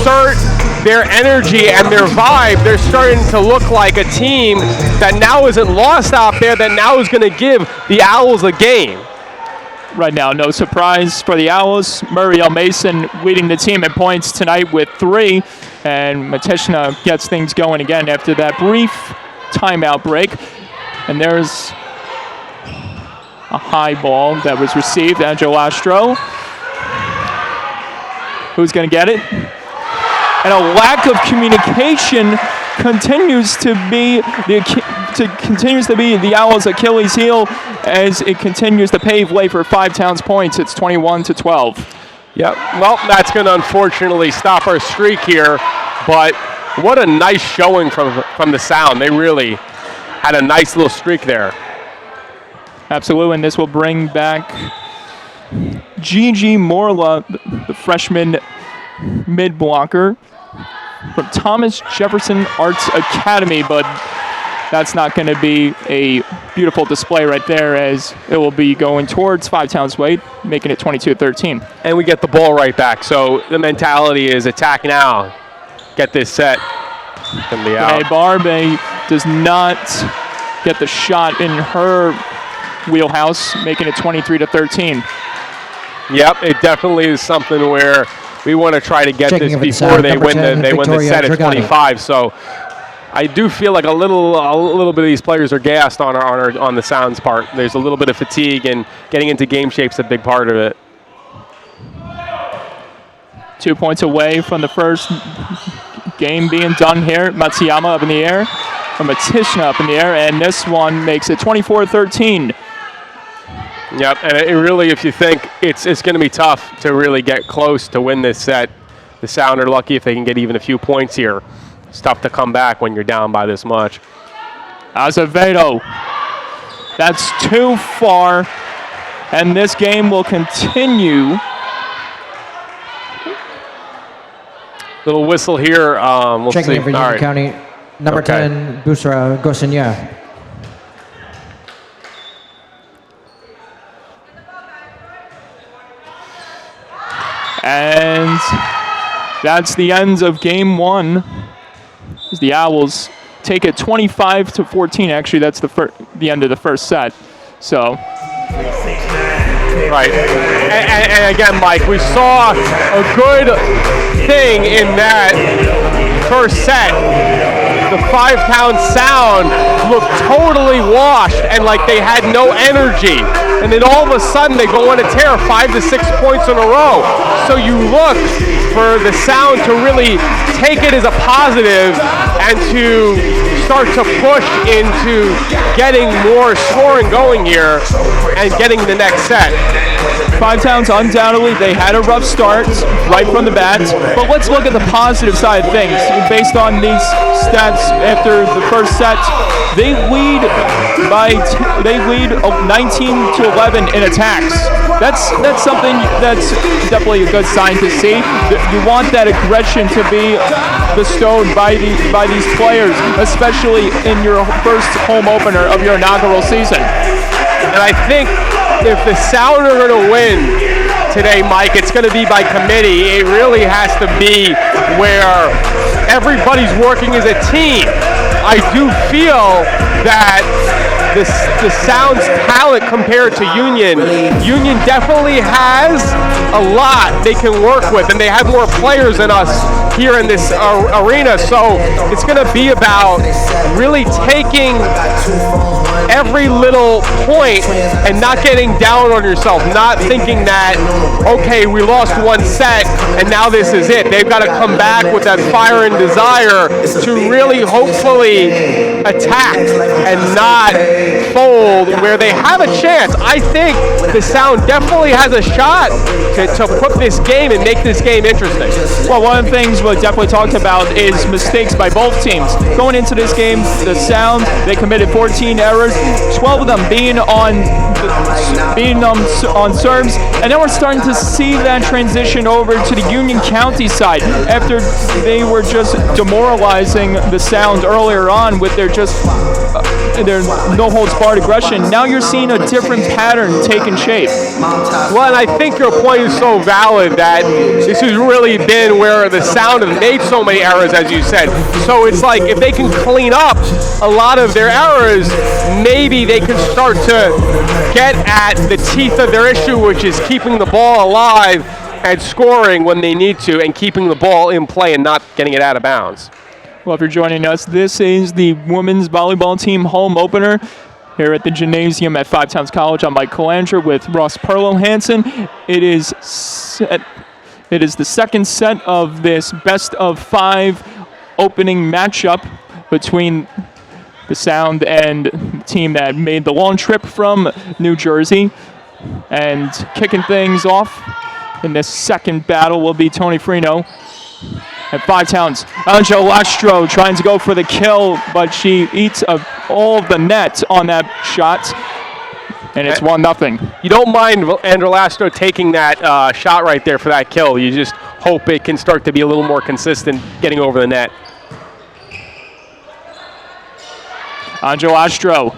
reassert their energy and their vibe. They're starting to look like a team that now isn't lost out there, that now is going to give the Owls a game. Right now, no surprise for the Owls. Muriel Mason leading the team in points tonight with 3, and Matishna gets things going again after that brief timeout break. And there's a high ball that was received. Angelo Astro. Who's going to get it? And a lack of communication continues to be the Owls' Achilles heel as it continues to pave way for Five Towns points. It's 21-12. Yep. Well, that's going to unfortunately stop our streak here. But what a nice showing from the Sound. They really had a nice little streak there. Absolutely, and this will bring back Gigi Morla, the freshman mid-blocker from Thomas Jefferson Arts Academy, but that's not going to be a beautiful display right there, as it will be going towards Five Towns Wade, making it 22-13. And we get the ball right back, so the mentality is attack now, get this set. Renee Barbe does not get the shot in her wheelhouse, making it 23-13. Yep, it definitely is something where we want to try to get this before they win the set at 25. So I do feel like a little bit of these players are gassed on the Sound's part. There's a little bit of fatigue, and getting into game shape's a big part of it. 2 points away from the first game being done here. Matsuyama up in the air, or Matishna up in the air, and this one makes it 24-13. Yep, and it really, if you think, it's going to be tough to really get close to win this set. The Sound are lucky if they can get even a few points here. It's tough to come back when you're down by this much. Azevedo, that's too far, and this game will continue. Little whistle here. We'll checking see. in for Union County, number 10, Busra Gosenya. And that's the end of game 1. As the Owls take it 25-14. Actually, that's the end of the first set. So. Right. And again, Mike, we saw a good thing in that first set. The Five Town Sound looked totally washed and like they had no energy. And then all of a sudden they go on a tear, 5 to 6 points in a row. So you look for the Sound to really take it as a positive and to start to push into getting more scoring going here and getting the next set. Five Towns, undoubtedly, they had a rough start right from the bat, but let's look at the positive side of things. Based on these stats after the first set, they lead 19-11 in attacks. That's something that's definitely a good sign to see. You want that aggression to be bestowed by these players, especially in your first home opener of your inaugural season. And I think if the Sound are going to win today, Mike, it's going to be by committee. It really has to be where everybody's working as a team. I do feel that the Sound's talent compared to Union definitely has a lot they can work with, and they have more players than us here in this arena. So it's going to be about really taking every little point and not getting down on yourself, not thinking that, okay, we lost one set and now this is it. They've got to come back with that fire and desire to really hopefully attack and not fold where they have a chance. I think the Sound definitely has a shot to put this game and make this game interesting. Well, one of the things we definitely talked about is mistakes by both teams. Going into this game, the Sound, they committed 14 errors, 12 of them being on serves, and then we're starting to see that transition over to the Union County side after they were just demoralizing the Sound earlier on with their no holds barred aggression. Now you're seeing a different pattern taking shape. Well, and I think your point is so valid that this has really been where the Sound have made so many errors, as you said. So it's like if they can clean up a lot of their errors, maybe they can start to get at the teeth of their issue, which is keeping the ball alive and scoring when they need to and keeping the ball in play and not getting it out of bounds. Well, if you're joining us, this is the women's volleyball team home opener here at the gymnasium at Five Towns College. I'm Mike Calandra with Ross Perlow-Hansen. It is the second set of this best-of-5 opening matchup between the Sound and the team that made the long trip from New Jersey. And kicking things off in this second battle will be Tony Freno. At Five Towns, Anja Lastro trying to go for the kill, but she eats all of the net on that shot, and it's 1-0. You don't mind Anja Lastro taking that shot right there for that kill. You just hope it can start to be a little more consistent getting over the net. Anja Lastro.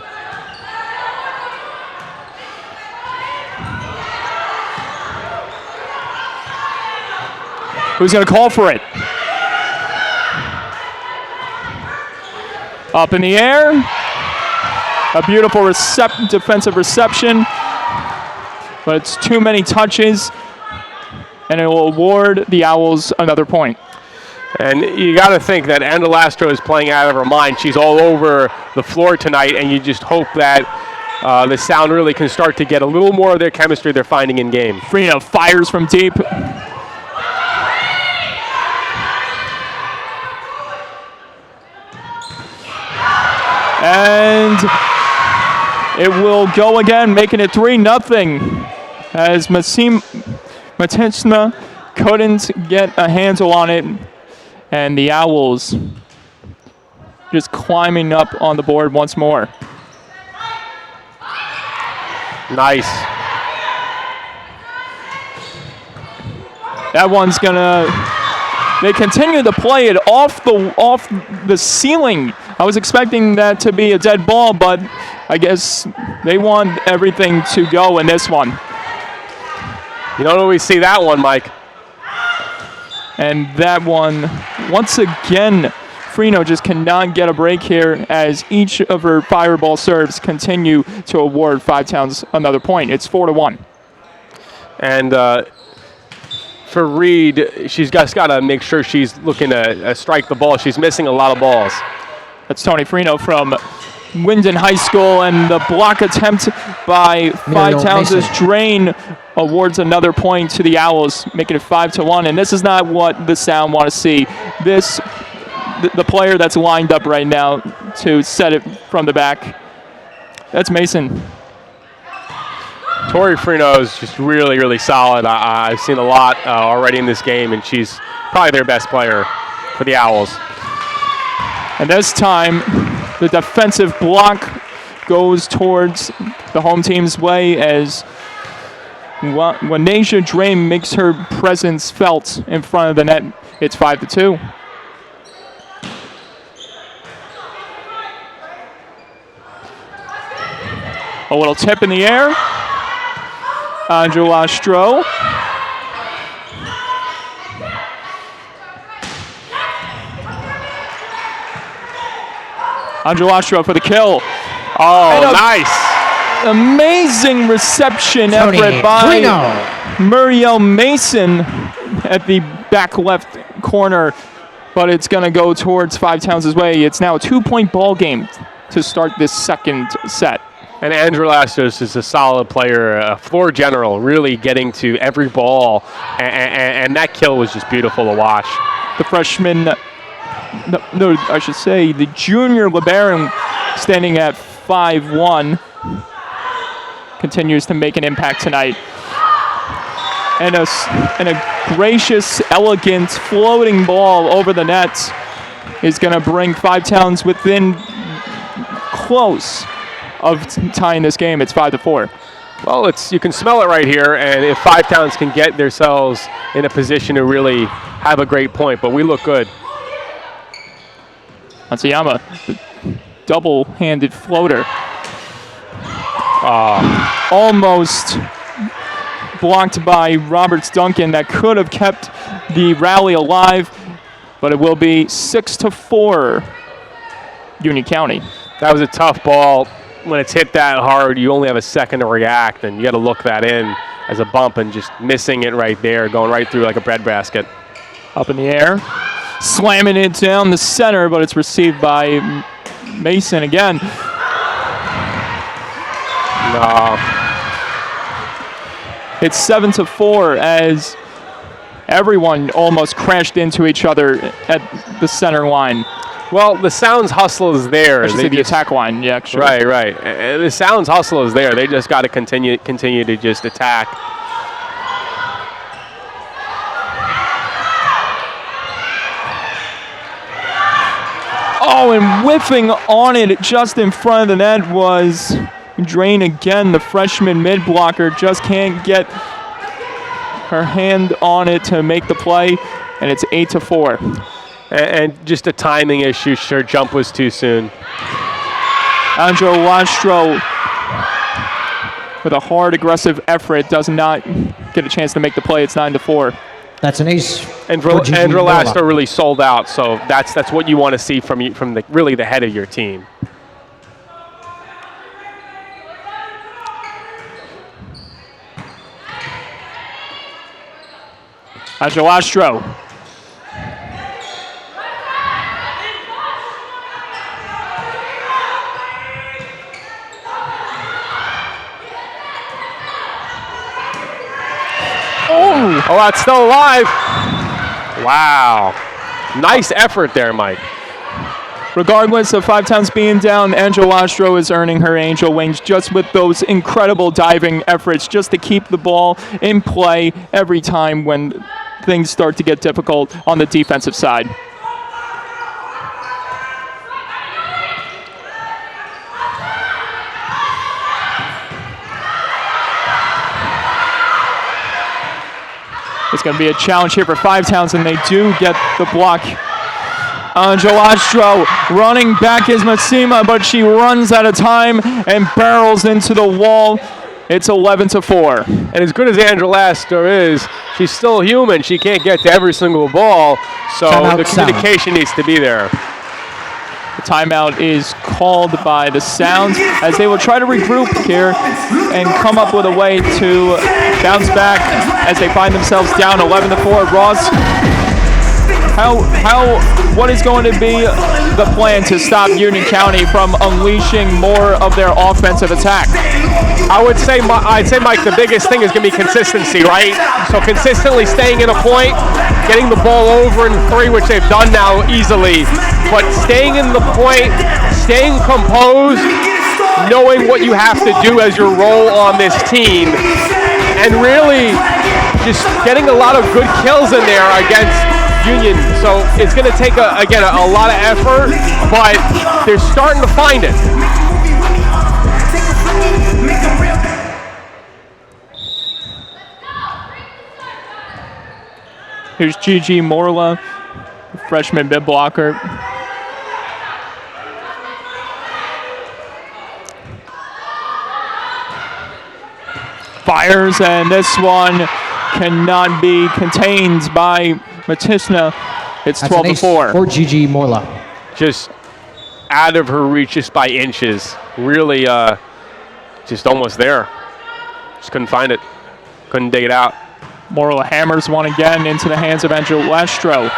Who's going to call for it? Up in the air. A beautiful defensive reception. But it's too many touches. And it will award the Owls another point. And you got to think that Anja Lastro is playing out of her mind. She's all over the floor tonight, and you just hope that the Sound really can start to get a little more of their chemistry they're finding in game. Freno fires from deep. And it will go again, making it 3-0 as Matechna couldn't get a handle on it, and the Owls just climbing up on the board once more. Nice. That one's gonna. They continue to play it off the ceiling. I was expecting that to be a dead ball, but I guess they want everything to go in this one. You don't always see that one, Mike. And that one, once again, Freno just cannot get a break here as each of her fireball serves continue to award Five Towns another point. It's 4-1. And for Reed, she's just got to make sure she's looking to strike the ball. She's missing a lot of balls. That's Tony Freno from Wyndon High School, and the block attempt by Five Towns' Drain awards another point to the Owls, making it 5-1. And this is not what the Sound want to see. The player that's lined up right now to set it from the back, that's Mason. Tori Freno is just really, really solid. I've seen a lot already in this game, and she's probably their best player for the Owls. And this time, the defensive block goes towards the home team's way as Wanasia Drain makes her presence felt in front of the net. It's 5-2. A little tip in the air. Anja Lastro. Anja Lastro for the kill. Oh, nice. Amazing reception effort by Muriel Mason at the back left corner, but it's going to go towards Five Towns' way. It's now a 2-point ball game to start this second set. And Anja Lastro is a solid player, a floor general, really getting to every ball, and that kill was just beautiful to watch. The freshman, no, I should say the junior LeBaron, standing at 5'1", continues to make an impact tonight. And a gracious, elegant, floating ball over the net is going to bring Five Towns within close of tying this game. It's 5-4. Well, you can smell it right here, and if Five Towns can get themselves in a position to really have a great point, but we look good. Hatsuyama, double-handed floater. Almost blocked by Roberts Duncan. That could have kept the rally alive, but it will be 6-4 Union County. That was a tough ball. When it's hit that hard, you only have a second to react, and you got to look that in as a bump, and just missing it right there, going right through like a breadbasket. Up in the air, slamming it down the center, but it's received by Mason again. No. It's 7-4 as everyone almost crashed into each other at the center line. Well, the Sounds hustle is there. I should say the attack line, yeah, actually. Right. The Sounds hustle is there. They just got to continue to just attack. Oh, and whiffing on it just in front of the net was Drain again. The freshman mid-blocker just can't get her hand on it to make the play, and it's 8-4. And just a timing issue. Her jump was too soon. Angelo Lastro with a hard, aggressive effort does not get a chance to make the play. It's 9-4. That's an ace. And Lastro really sold out, so that's what you want to see from really the head of your team. Angelo Lastro. Oh, that's still alive. Wow. Nice effort there, Mike. Regardless of 5 times being down, Angelo Lastro is earning her angel wings just with those incredible diving efforts just to keep the ball in play every time when things start to get difficult on the defensive side. It's going to be a challenge here for 5 Towns, and they do get the block. Angelo Lastro running back is Massima, but she runs out of time and barrels into the wall. It's 11-4. And as good as Angelo Lastro is, she's still human. She can't get to every single ball, so the communication needs to be there. The timeout is called by the Sounds as they will try to regroup here and come up with a way to bounce back as they find themselves down 11-4. Ross, what is going to be the plan to stop Union County from unleashing more of their offensive attack? I'd say, Mike, the biggest thing is going to be consistency, right? So consistently staying in a point, getting the ball over in 3, which they've done now easily, but staying in the point, staying composed, knowing what you have to do as your role on this team, and really just getting a lot of good kills in there against Union. So it's going to take, a lot of effort, but they're starting to find it. Here's Gigi Morla, freshman mid blocker. Fires, and this one cannot be contained by Matisna. It's 12-4. For Gigi Morla. Just out of her reach just by inches. Really just almost there. Just couldn't find it. Couldn't dig it out. Morla hammers one again into the hands of Angelo Lastro.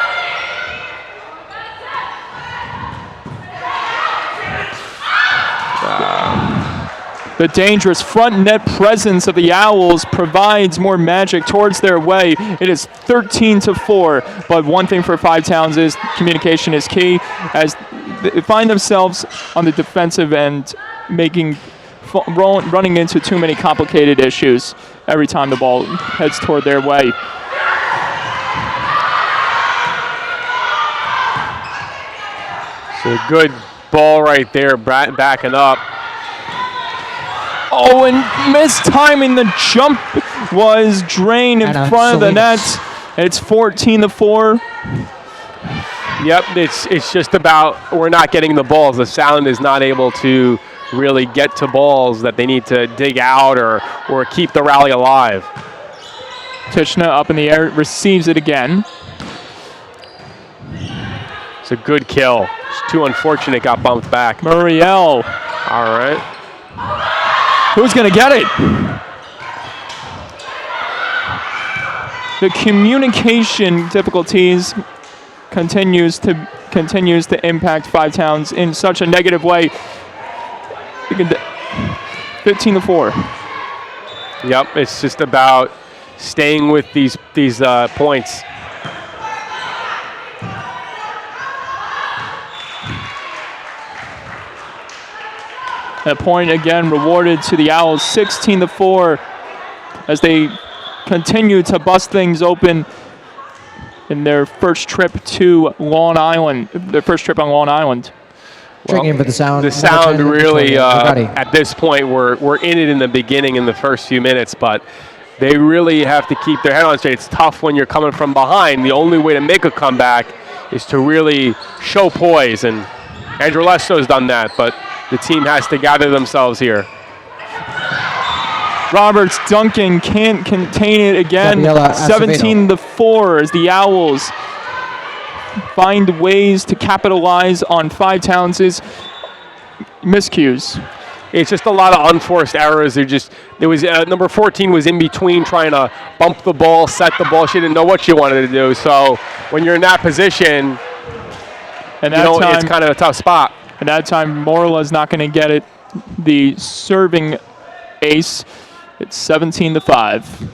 The dangerous front net presence of the Owls provides more magic towards their way. It is 13-4, but one thing for 5 Towns is communication is key as they find themselves on the defensive end running into too many complicated issues every time the ball heads toward their way. So a good ball right there, backing up. Oh, and mistiming the jump was drained in front of the net. It's 14-4. Yep, it's just about we're not getting the balls. The Sound is not able to really get to balls that they need to dig out or keep the rally alive. Tishna up in the air, receives it again. It's a good kill. It's too unfortunate, got bumped back. Muriel. All right. Who's going to get it? The communication difficulties continues to impact Five Towns in such a negative way. 15-4. Yep, it's just about staying with these points. A point again rewarded to the Owls, 16-4, as they continue to bust things open in their first trip to Long Island, their first trip on Long Island. Checking in for the sound. The sound really, at this point, we're in it in the beginning in the first few minutes, but they really have to keep their head on straight. It's tough when you're coming from behind. The only way to make a comeback is to really show poise, and Andrew Lesto's done that, but the team has to gather themselves here. Roberts Duncan can't contain it again. 17-4 as the Owls find ways to capitalize on Five Towns' miscues. It's just a lot of unforced errors. There was number 14 was in between trying to bump the ball, set the ball. She didn't know what she wanted to do. So when you're in that position, it's kind of a tough spot. At that time, Morla's not going to get it. The serving ace. It's 17-5.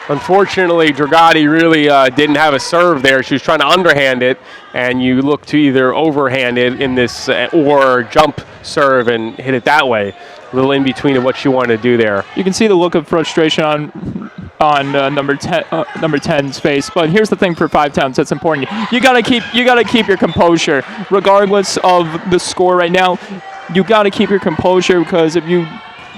Unfortunately, Dragati really didn't have a serve there. She was trying to underhand it, and you look to either overhand it in this or jump serve and hit it that way. A little in between of what she wanted to do there. You can see the look of frustration on number 10's face. But here's the thing for Five Towns that's important. You gotta keep your composure, regardless of the score right now. You gotta keep your composure, because if you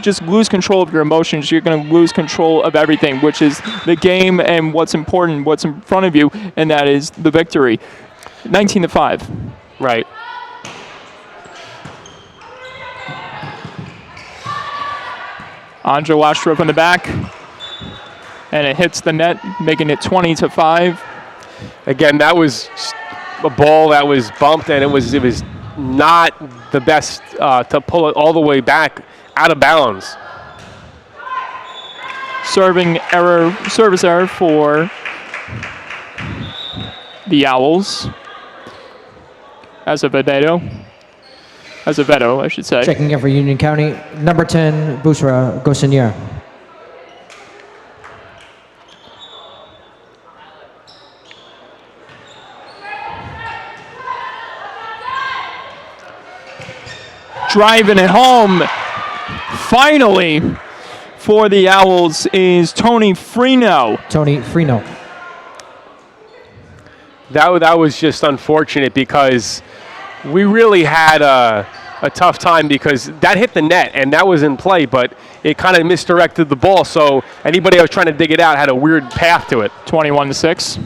just lose control of your emotions, you're going to lose control of everything, which is the game and what's important, what's in front of you, and that is the victory. 19-5. Right. Andra Wastra from the back, and it hits the net, making it 20-5. Again, that was a ball that was bumped, and it was not the best to pull it all the way back out of bounds. Service error for the Owls. Azevedo, I should say. Checking in for Union County, number 10, Busra Gosenier. Driving it home. Finally, for the Owls is Tony Freno. That was just unfortunate, because we really had a tough time, because that hit the net and that was in play, but it kind of misdirected the ball. So anybody that was trying to dig it out had a weird path to it. 21-6.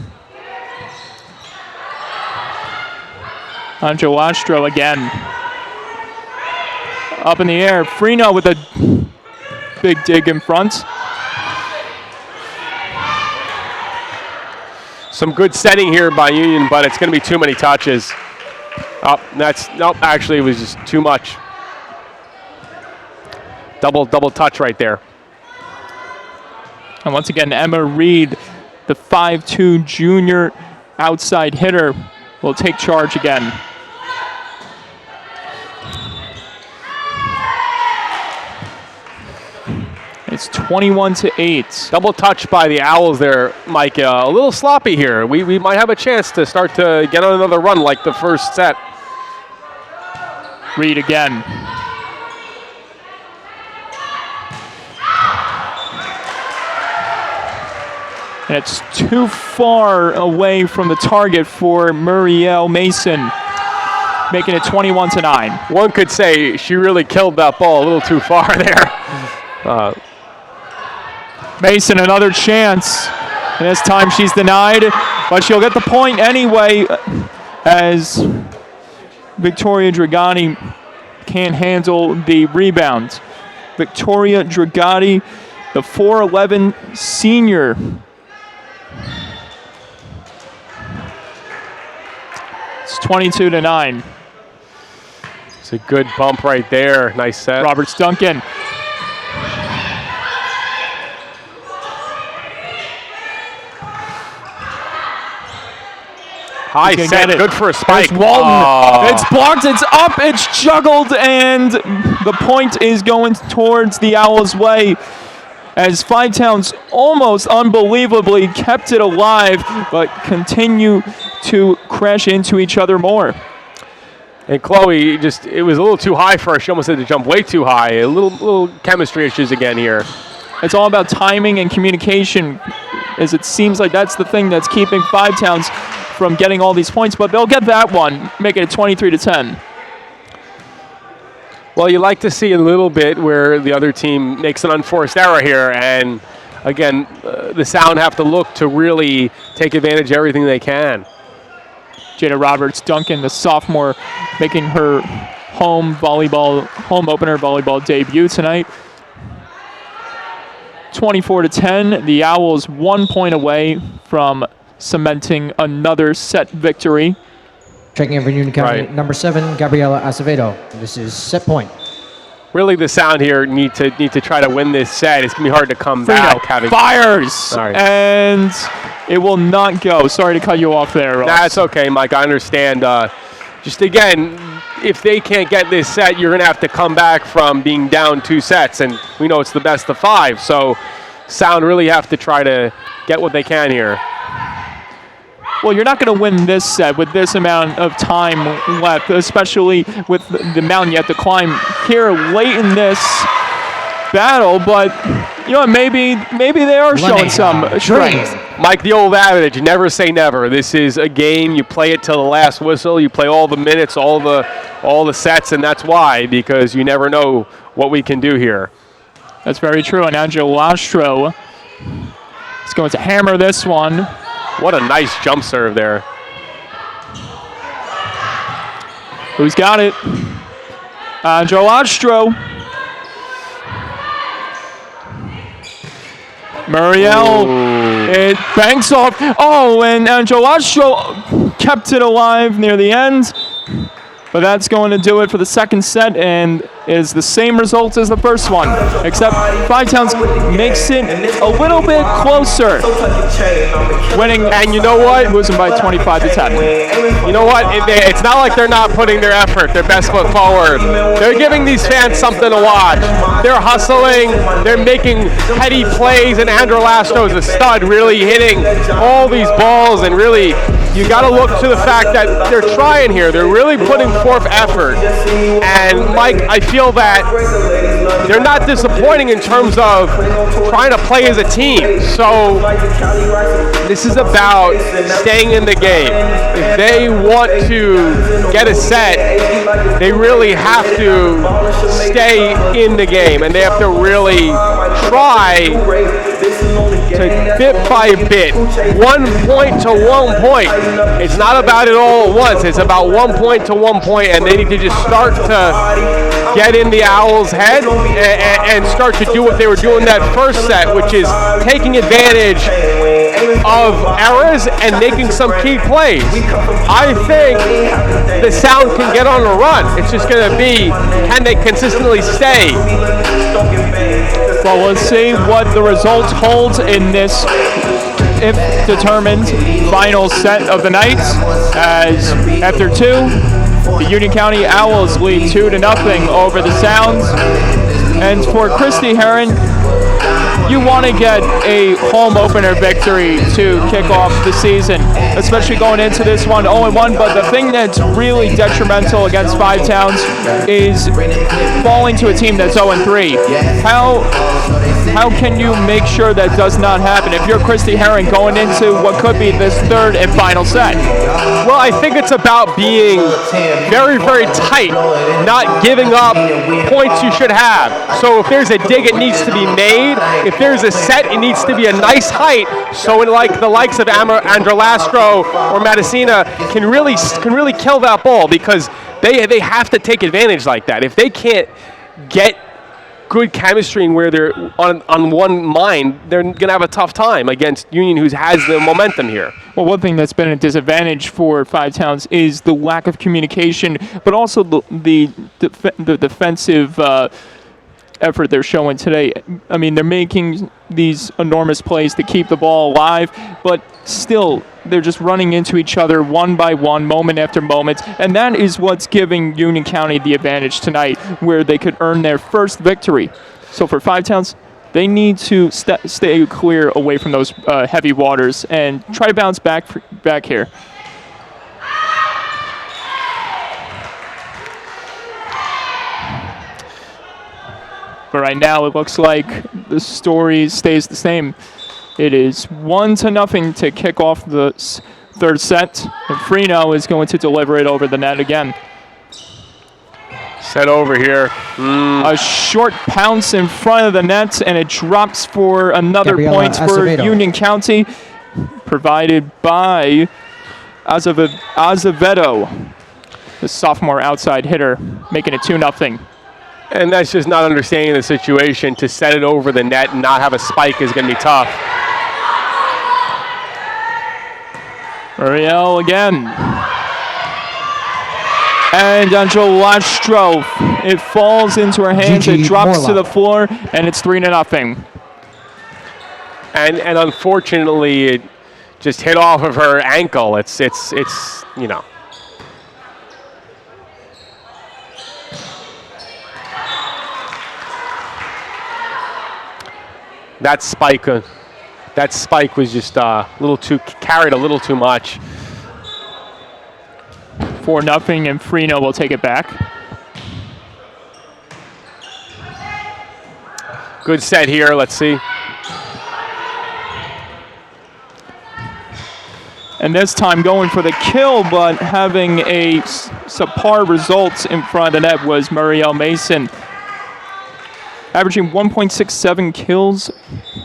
Andra Wastra again. Up in the air. Freno with a big dig in front. Some good setting here by Union, but it's going to be too many touches. Actually, it was just too much. Double touch right there. And once again, Emma Reed, the 5'2" junior outside hitter, will take charge again. It's 21-8. Double touch by the Owls there, Mike. A little sloppy here. We might have a chance to start to get on another run like the first set. Reed again. And it's too far away from the target for Muriel Mason, making it 21-9. One could say she really killed that ball a little too far there. Mason, another chance. And this time she's denied, but she'll get the point anyway as Victoria Dragani can't handle the rebound. Victoria Dragani, the 4'11 senior. It's 22-9. It's a good bump right there. Nice set. Roberts Duncan. High set, good for a spike. There's Walton. Oh. It's blocked, it's up, it's juggled, and the point is going towards the Owls' way as Five Towns almost unbelievably kept it alive, but continue to crash into each other more. And Chloe, it was a little too high for her. She almost had to jump way too high. A little chemistry issues again here. It's all about timing and communication, as it seems like that's the thing that's keeping Five Towns from getting all these points, but they'll get that one, making it 23-10. Well, you like to see a little bit where the other team makes an unforced error here, and again, the Sound have to look to really take advantage of everything they can. Jada Roberts Duncan, the sophomore, making her home opener volleyball debut tonight. 24-10. The Owls 1 point away from cementing another set victory. Checking in for Union County, number 7, Gabriela Acevedo. This is set point. Really, the Sound here need to try to win this set. It's gonna be hard to come back. Fires, Sorry. And it will not go. Sorry to cut you off there, Ross. That's okay, Mike. I understand. Just again, if they can't get this set, you're gonna have to come back from being down 2 sets, and we know it's the best of 5. So, Sound really have to try to get what they can here. Well, you're not going to win this set with this amount of time left, especially with the mountain you have to climb here late in this battle. But, you know, maybe they are showing some strength. Mike, the old adage, never say never. This is a game. You play it till the last whistle. You play all the minutes, all the sets, and that's why, because you never know what we can do here. That's very true. And Angelo Lastro is going to hammer this one. What a nice jump serve there. Who's got it? Angelo Lastro. Muriel, it banks off. Oh, and Angelo Lastro kept it alive near the end. But that's going to do it for the second set, and is the same result as the first one, except Five Towns makes it a little bit closer, winning. And you know what? Losing by 25-10. You know what? It's not like they're not putting their effort, their best foot forward. They're giving these fans something to watch. They're hustling. They're making petty plays, and Andrew Lastro is a stud, really hitting all these balls, and really, you got to look to the fact that they're trying here. They're really putting forth effort. And Mike, I feel that they're not disappointing in terms of trying to play as a team. So this is about staying in the game. If they want to get a set, they really have to stay in the game, and they have to really try to bit by bit, 1 point to 1 point. It's not about it all at once. It's about 1 point to 1 point, and they need to just start to get in the Owls' head and start to do what they were doing that first set, which is taking advantage of errors and making some key plays. I think the Sound can get on a run. It's just going to be, can they consistently stay? Well, we'll see what the result holds in this, if determined, final set of the night. As after 2, the Union County Owls lead 2-0 over the Sounds. And for Christy Herron, you want to get a home opener victory to kick off the season, especially going into this one 0-1. But the thing that's really detrimental against Five Towns is falling to a team that's 0-3. How can you make sure that does not happen if you're Christy Herring going into what could be this third and final set? Well, I think it's about being very, very tight, not giving up points you should have. So if there's a dig, it needs to be made. If there's a set, it needs to be a nice height, so like the likes of Androlastro or Matessina can really kill that ball, because they have to take advantage like that. If they can't get good chemistry and where they're on one mind, they're going to have a tough time against Union, who has the momentum here. Well, one thing that's been a disadvantage for Five Towns is the lack of communication, but also the defensive effort they're showing today. I mean, they're making these enormous plays to keep the ball alive, but still, they're just running into each other one by one, moment after moment, and that is what's giving Union County the advantage tonight, where they could earn their first victory. So for Five Towns, they need to stay clear away from those heavy waters and try to bounce back here. But right now, it looks like the story stays the same. It is 1-0 to kick off the third set, and Freno is going to deliver it over the net again. Set over here. A short pounce in front of the net, and it drops for another point for Union County, provided by Azevedo, the sophomore outside hitter, making it 2-0. And that's just not understanding the situation. To set it over the net and not have a spike is going to be tough. Ariel again. And Angelastro, it falls into her hands, it drops to the floor, and it's 3-0. And unfortunately, it just hit off of her ankle. It's you know. That spike was just carried a little too much. 4-0, and Freno will take it back. Good set here. Let's see. And this time going for the kill, but having a subpar result in front of the net was Muriel Mason, averaging 1.67 kills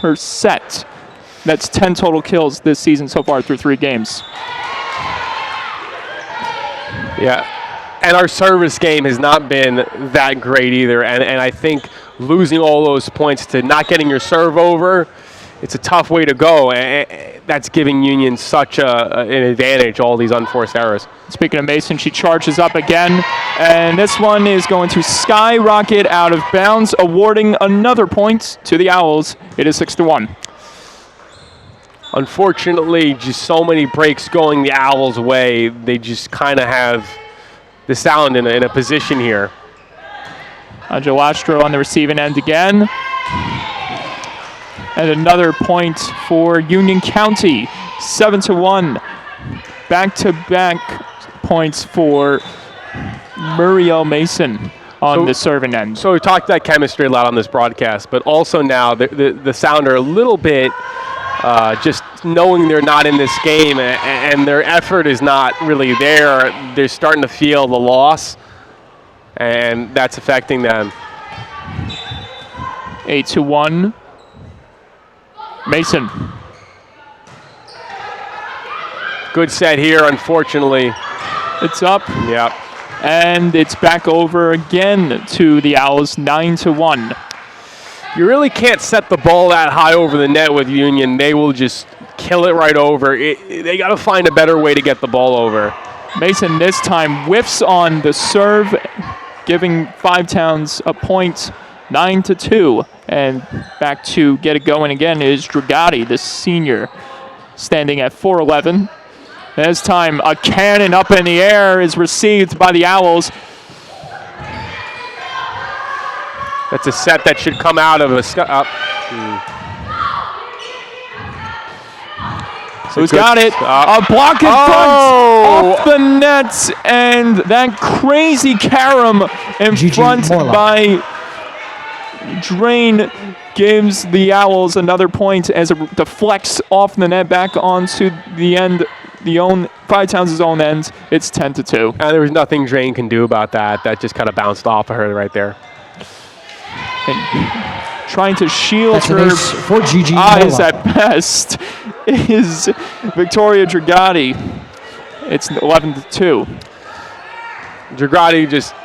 per set. That's 10 total kills this season so far through 3 games. Yeah, and our service game has not been that great either, and I think losing all those points to not getting your serve over, it's a tough way to go, and that's giving Union such an advantage, all these unforced errors. Speaking of Mason, she charges up again, and this one is going to skyrocket out of bounds, awarding another point to the Owls. It is 6-1. Unfortunately, just so many breaks going the Owls' way, they just kind of have the sound in a position here. Angelastro on the receiving end again. And another point for Union County, 7-1. Back-to-back points for Muriel Mason on the serving end. So we talked about chemistry a lot on this broadcast, but also now the Sound are a little bit just knowing they're not in this game and their effort is not really there. They're starting to feel the loss, and that's affecting them. 8-1. Mason. Good set here, unfortunately. It's up. Yep. And it's back over again to the Owls, 9-1. You really can't set the ball that high over the net with Union. They will just kill it right over. They got to find a better way to get the ball over. Mason this time whiffs on the serve, giving Five Towns a point, 9-2. And back to get it going again is Dragati, the senior, standing at 4-11. This time, a cannon up in the air is received by the Owls. That's a set that should come out of a Who's got it? A block in front off the net, and that crazy carom in front by Drain gives the Owls another point as it deflects off the net back onto the end, Five Towns' own end. It's 10-2. And there was nothing Drain can do about that. That just kind of bounced off of her right there. And trying to shield That's an her ace for Gigi eyes Mola. at best is Victoria Dragati. It's 11-2. Dragati just,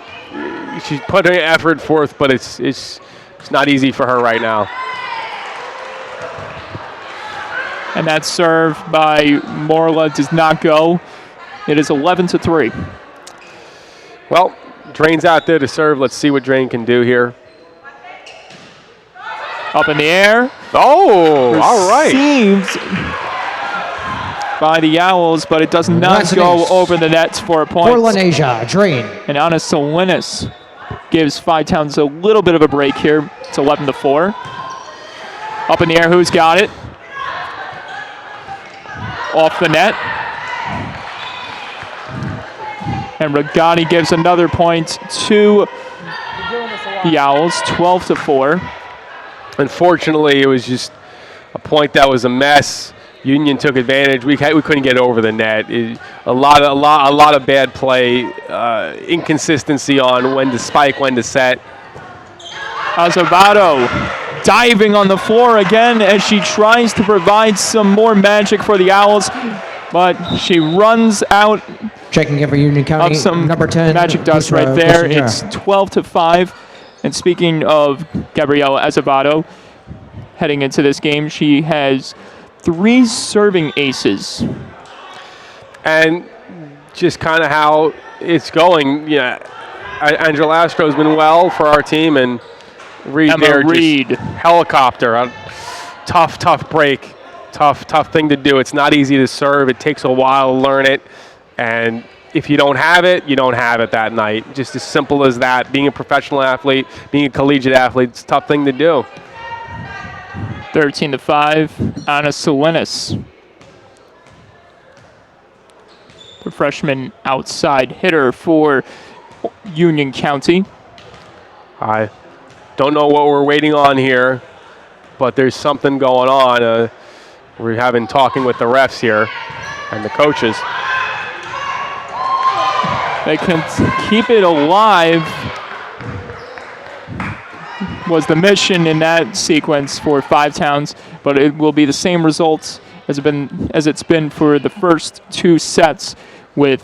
she's put her effort forth, but it's not easy for her right now. And that serve by Morla does not go. It is 11-3. Well, Drain's out there to serve. Let's see what Drain can do here. Up in the air. Oh, all right. Received by the Owls, but it does not go over the nets for a point. For Lenasia, Drain. And Anna Salinas gives Five Towns a little bit of a break here. It's 11-4. Up in the air, who's got it? Off the net. And Dragati gives another point to the Owls, 12-4. Unfortunately, it was just a point that was a mess. Union took advantage. We couldn't get over the net. A lot of bad play, inconsistency on when to spike, when to set. Azevedo diving on the floor again as she tries to provide some more magic for the Owls, but she runs out. Checking in for Union County, some number 10. magic dust right there. It's 12-5. And speaking of Gabriela Azevedo, heading into this game, she has 3 serving aces. And just kind of how it's going, Angela Astro's been well for our team, and Reed there, just helicopter. Tough break. Tough thing to do. It's not easy to serve. It takes a while to learn it. And if you don't have it, you don't have it that night. Just as simple as that. Being a professional athlete, being a collegiate athlete, it's a tough thing to do. 13-5, Anna Salinas. The freshman outside hitter for Union County. I don't know what we're waiting on here, but there's something going on. We're having talking with the refs here and the coaches. They can keep it alive was the mission in that sequence for Five Towns, but it will be the same results as it's been for the first 2 sets with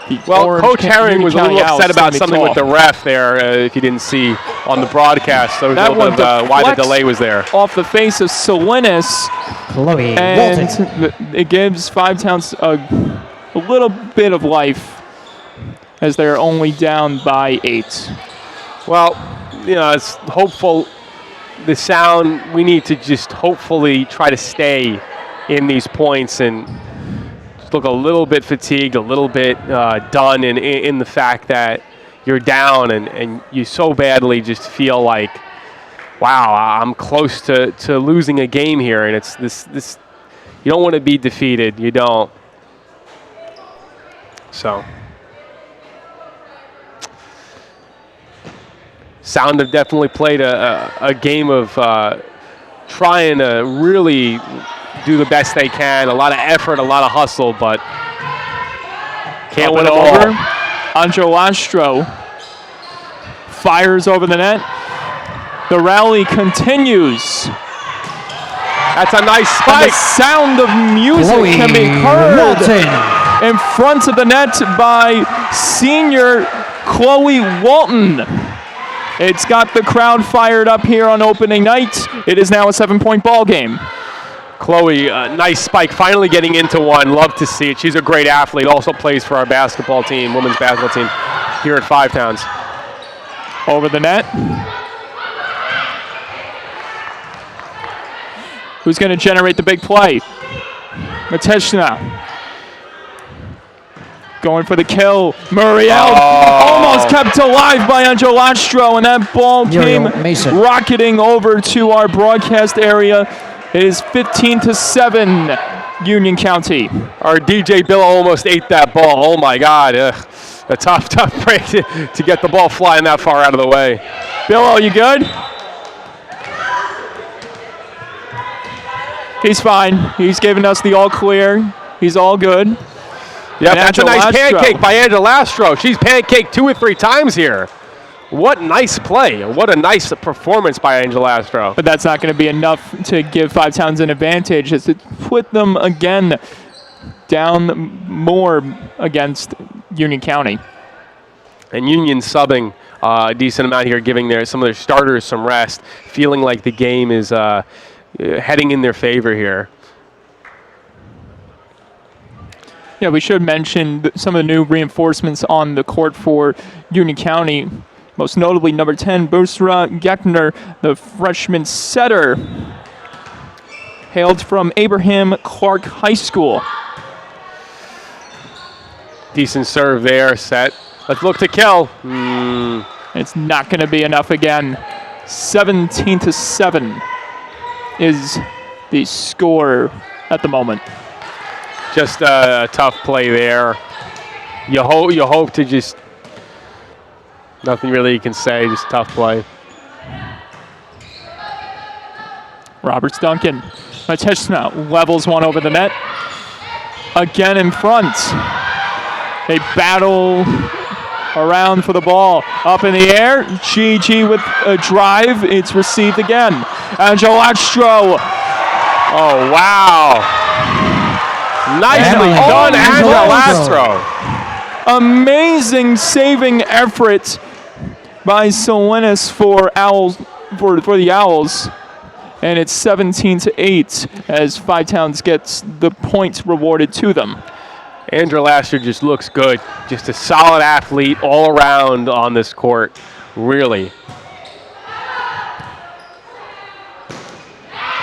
the Coach Herring was a little upset about something with the ref there, if you didn't see on the broadcast. So there's a little bit of why the delay was there. Off the face of Salinas. Chloe and Walton. It gives Five Towns a little bit of life as they're only down by 8. Well, it's hopeful. The sound, we need to just hopefully try to stay in these points and just look a little bit fatigued, a little bit done in the fact that you're down and you so badly just feel like, wow, I'm close to losing a game here. And it's this you don't want to be defeated. You don't. So. Sound have definitely played a game of trying to really do the best they can. A lot of effort, a lot of hustle, but can't win them all. Angelo Astro fires over the net. The rally continues. That's a nice spike. And the sound of music Chloe can be heard Walton. in front of the net by senior Chloe Walton. It's got the crowd fired up here on opening night. It is now a 7-point ball game. Chloe, nice spike, finally getting into one. Love to see it. She's a great athlete. Also plays for our basketball team, women's basketball team here at Five Towns. Over the net. Who's going to generate the big play? Mateshna. Going for the kill. Muriel almost kept alive by Angelo Astro, and that ball came rocketing over to our broadcast area. It is 15-7, Union County. Our DJ Bill almost ate that ball. Oh my God. A tough break to get the ball flying that far out of the way. Bill, you good? He's fine. He's giving us the all clear. He's all good. Yeah, that's a nice pancake by Angela Astro. She's pancaked 2 or 3 times here. what nice play. What a nice performance by Angel Astro. But that's not going to be enough to give Five Towns an advantage as it put them again down more against Union County. And Union subbing a decent amount here, giving some of their starters some rest, feeling like the game is heading in their favor here. Yeah, we should mention some of the new reinforcements on the court for Union County, most notably number 10, Busra Geckner, the freshman setter, hailed from Abraham Clark High School. Decent serve there, set. Let's look to kill. It's not going to be enough again. 17-7 is the score at the moment. Just a tough play there. You hope to just, nothing really you can say, just tough play. Roberts Duncan. Mateshna levels one over the net. Again in front. They battle around for the ball. Up in the air. GG with a drive. It's received again. Angel Astro. Oh, wow. Nicely done, Angel Astro. Amazing saving effort by Salinas for the Owls. And it's 17-8 as Five Towns gets the points rewarded to them. Angel Astro just looks good. Just a solid athlete all around on this court. Really.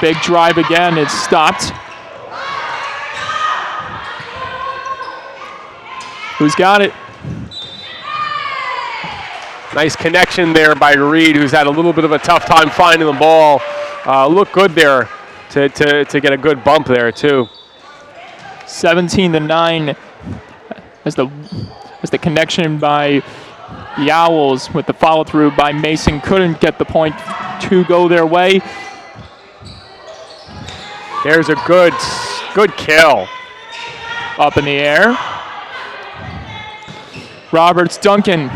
Big drive again. It's stopped. Who's got it? Nice connection there by Reed, who's had a little bit of a tough time finding the ball. Looked good there to get a good bump there, too. 17-9 as the connection by the Owls with the follow-through by Mason couldn't get the point to go their way. There's a good kill. Up in the air. Roberts Duncan.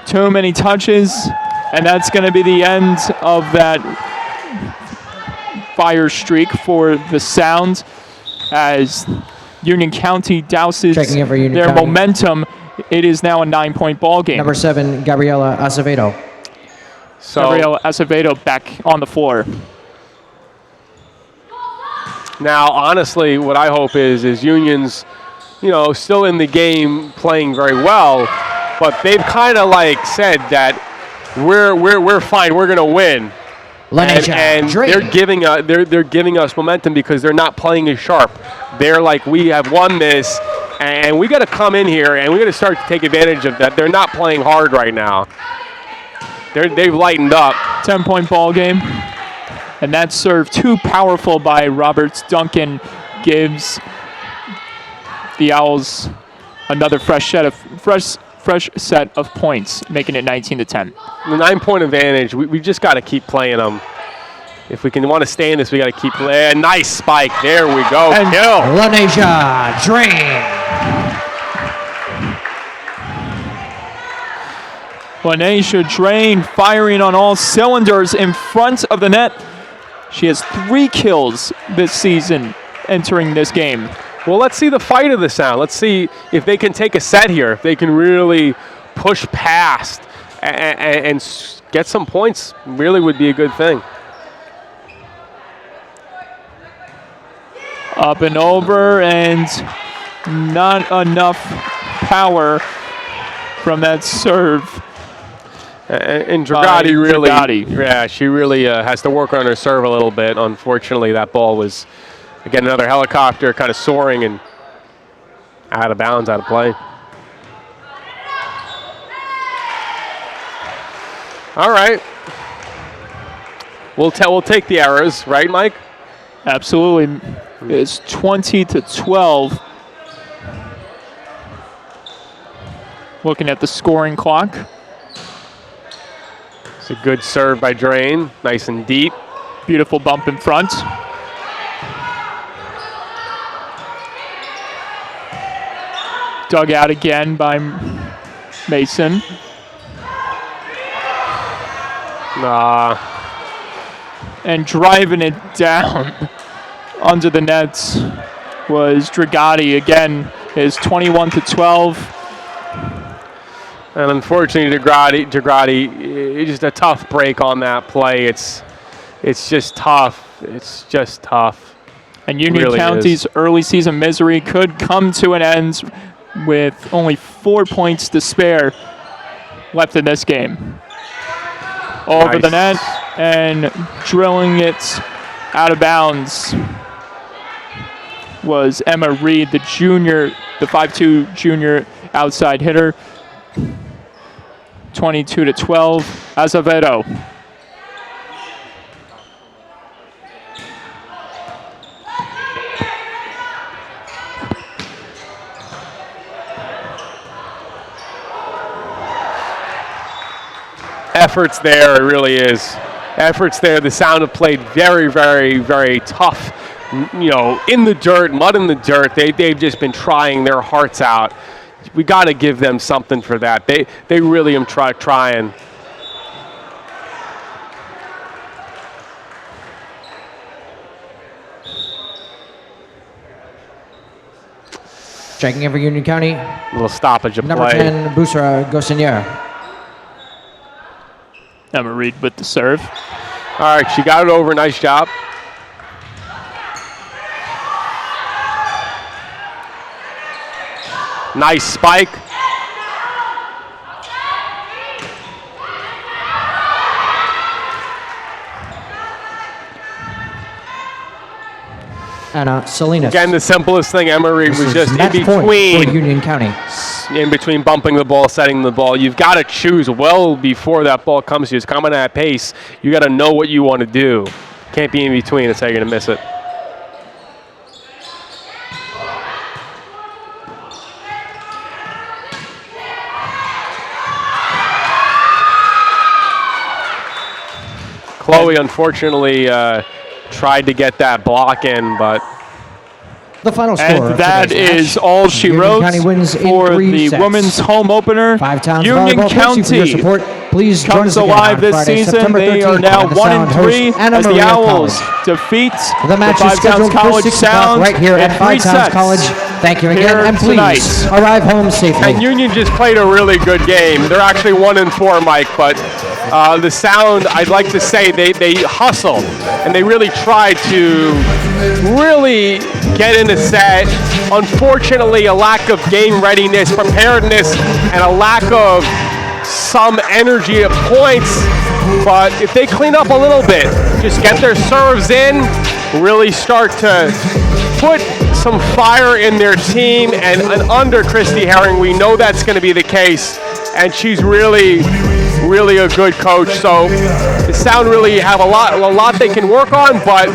Too many touches, and that's going to be the end of that fire streak for the Sound as Union County douses their momentum. It is now a 9-point ball game. Number 7, Gabriela Acevedo. Gabriela Acevedo back on the floor. Now, honestly, what I hope is Union's, still in the game, playing very well, but they've kind of like said that we're fine, we're gonna win. And they're giving us momentum because they're not playing as sharp. They're like, we have won this, and we got to come in here and we got to start to take advantage of that. They're not playing hard right now. They've lightened up. 10-point ball game, and that serve too powerful by Roberts Duncan gives the Owls another fresh set of points, making it 19-10. The 9-point advantage. We just got to keep playing them. If we want to stay in this, we got to keep playing. Nice spike. There we go. And kill. Lanesia Drain. Lanesia Drain firing on all cylinders in front of the net. She has 3 kills this season entering this game. Well, let's see the fight of the Sound. Let's see if they can take a set here, if they can really push past and get some points. Really would be a good thing. Up and over, and not enough power from that serve. And Dragati she really has to work on her serve a little bit. Unfortunately, that ball was, again, another helicopter kind of soaring and out of bounds, out of play. All right. We'll take the errors, right, Mike? Absolutely. It's 20-12. Looking at the scoring clock. It's a good serve by Drain, nice and deep. Beautiful bump in front. Dug out again by Mason. And driving it down under the nets was Dragati. Again, is 21-12. And unfortunately, Dragati, it's just a tough break on that play. It's just tough. It's just tough. And Union really County's early season misery could come to an end with only 4 points to spare left in this game. Over the net and drilling it out of bounds was Emma Reed, the junior, the 5'2" junior outside hitter. 22-12, Azevedo. Efforts there, it really is. Efforts there. The Sound have played very, very, very tough. You know, in the dirt, mud in the dirt. They've just been trying their hearts out. We got to give them something for that. They really am trying. Checking in for Union County. A little stoppage of Number play. 10, Busra Gossinier. Emma Reed with the serve. All right, she got it over. Nice job. Nice spike. Anna Salinas. Again, the simplest thing, Emma Reed, This was is just in match point for between. Union County. In between bumping the ball, setting the ball. You've got to choose well before that ball comes to you. It's coming at pace. You got to know what you want to do. Can't be in between. That's how you're going to miss it. Chloe, unfortunately, tried to get that block in, but The final score. And that is all she Union wrote County wins in for 3 the sets. women's home opener. 5 Towns Union Volleyball. Thank you for your County support. Please join comes us again alive on this Friday, season. September They 13th are now at the 1-3 Sound Anna as the Maria Owls College. defeat The match the is Five Towns scheduled for College 6 o'clock Sound right here in at 5 3 Towns sets. College. Thank you again, here and please tonight. arrive home safely. And Union just played a really good game. They're actually 1-4, Mike, but the Sound, I'd like to say they hustled and they really tried to really get in the set. Unfortunately, a lack of game readiness, preparedness, and a lack of some energy at points. But if they clean up a little bit, just get their serves in, really start to put some fire in their team, and under Christy Herring, we know that's going to be the case, and she's really a good coach. So the Sound really have a lot they can work on, but